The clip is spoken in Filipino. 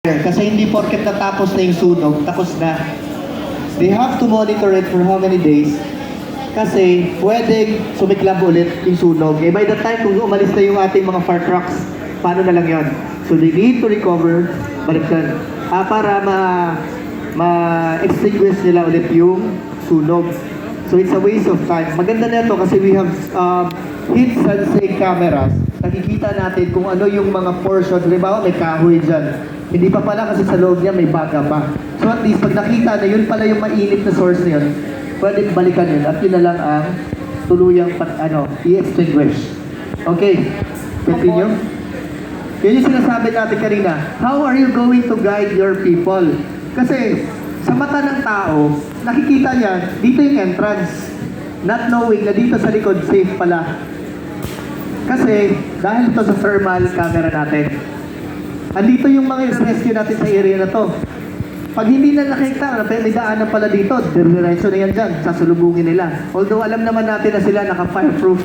Kasi hindi porket natapos na yung sunog, tapos na. They have to monitor it for how many days. Kasi pwedeng sumiklab ulit yung sunog. Eh by the time kung umalis na yung ating mga fire trucks, paano na lang yon? So they need to recover, balikan. Para ma-extinguish nila ulit yung sunog. So it's a waste of time. Maganda na ito kasi we have heat sensing cameras. Nakikita natin kung ano yung mga portion. Halimbawa, may kahoy dyan. Hindi pa pala kasi sa loob niya may baga pa. So at least pag nakita na yun pala yung mainit na source na yun, pwede balikan yun at yun na lang ang tuluyang i-extinguish. Okay, continue. Yun yung sinasabi natin kanina. How are you going to guide your people? Kasi sa mata ng tao, nakikita niya, dito yung entrance. Not knowing na dito sa likod, safe pala. Kasi dahil ito sa thermal camera natin, andito yung mga rescue natin sa area na to. Pag hindi na nakita, may daanan pala dito, diretso na yan dyan, sasulubungin nila. Although alam naman natin na sila naka-fireproof